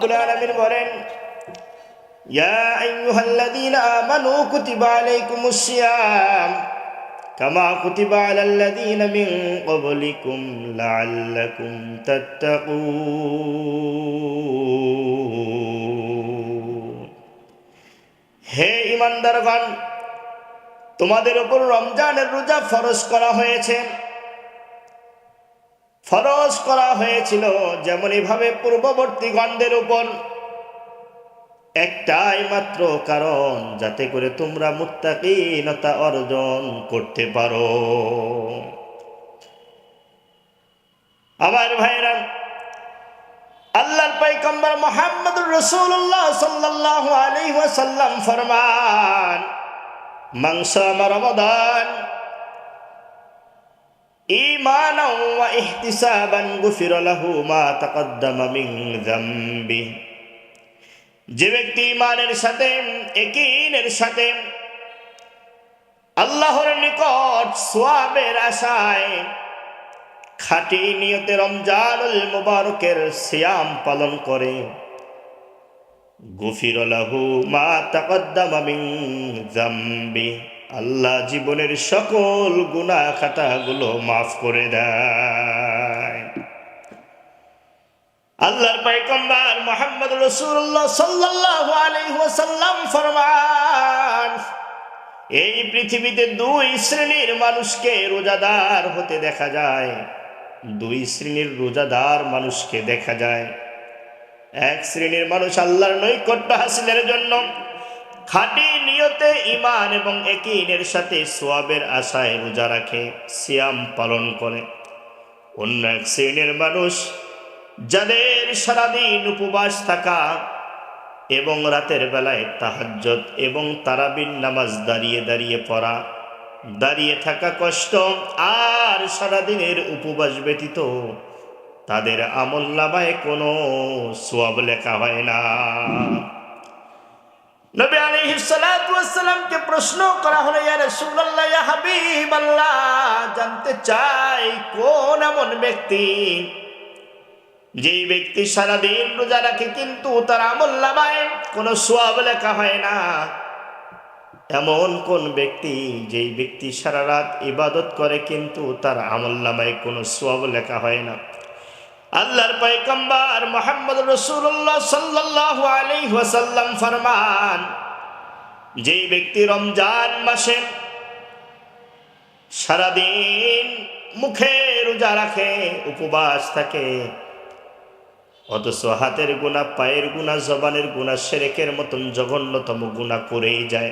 রব্বুল আলামিন বলেন, ইয়া আইয়ুহাল্লাযীনা আমানু কুতিবা আলাইকুমুস সিয়াম কামা কুতিবা আলাল্লাযীনা মিন ক্বাবলিকুম লাআল্লাকুম তাত্তাকুন। হে ঈমানদারগণ, তোমাদের উপর রমজানের রোজা ফরজ করা হয়েছিল যেমন এভাবে পূর্ববর্তী গণদের উপর, একটাই মাত্র কারণ, যাতে করে তোমরা মুত্তাকিনতা অর্জন করতে পারো। আমার ভাইরা, আল্লাহর পয়গম্বর মুহাম্মদুর রাসূলুল্লাহ সাল্লাল্লাহু আলাইহি ওয়াসাল্লাম ফরমান, মান সামা রমাদান ঈমানান ওয়া ইহতিসাবান গুফিরা লাহু মা তাকদ্দামা মিন যামবি। যে ব্যক্তি ঈমানের সাথে, ইয়াকিনের সাথে আল্লাহর নিকট সওয়াবের আশায় খাঁটি নিয়তে রমজানুল মুবারকের সিয়াম পালন করে, গুফিরা লাহু মা তাকদ্দামা মিন যামবি, আল্লাহ জীবনের সকল গুনাহ খাতাগুলো মাফ করে দেয়। আল্লাহর পয়গম্বর মুহাম্মদ রাসূলুল্লাহ সাল্লাল্লাহু আলাইহি ওয়াসাল্লাম ফরমান, এই পৃথিবীতে দুই শ্রেণীর মানুষকে রোজাদার হতে দেখা যায়। দুই শ্রেণীর রোজাদার মানুষকে দেখা যায়। এক শ্রেণীর মানুষ আল্লাহর নৈকট্য হাসিলের জন্য খাঁটি নিয়তে ঈমান এবং ইয়াকিনের সাথে সওয়াবের আশায় রোজা রাখে, সিয়াম পালন করে। অন্য এক শ্রেণীর মানুষ যাদের সারাদিন উপবাস থাকা এবং রাতের বেলায় তাহাজ্জুদ এবং তারাবির নামাজ দাঁড়িয়ে দাঁড়িয়ে পড়া, দাঁড়িয়ে থাকা কষ্ট, আর সারাদিনের উপবাস ব্যতীত তাদের আমলনামায় কোনো সওয়াব লেখা হয় না। নবী আলাইহিস সালাতু ওয়াস সালামকে প্রশ্ন করা হলো, ইয়া রাসূলুল্লাহ, ইয়া হাবিবাল্লাহ, জানতে চাই কোন এমন ব্যক্তি, যেই ব্যক্তি সারাদিন রোজা রাখে কিন্তু তার আমলনামায় কোনো সওয়াব লেখা হয় না। এমন কোন ব্যক্তি, যেই ব্যক্তি সারা রাত ইবাদত করে কিন্তু তার আমলনামায় কোনো সওয়াব লেখা হয় না। আল্লাহর পয়গম্বর মুহাম্মদ রাসূলুল্লাহ সাল্লাল্লাহু আলাইহি ওয়াসাল্লাম ফরমান, যেই ব্যক্তি রমজান মাসে সারাদিন মুখে রোজা রাখে, উপবাস থাকে, অথচ হাতের গুনাহ, পায়ের গুনাহ, জবানের গুনাহ, শিরকের মতন জঘন্যতম গুনাহ করেই যায়।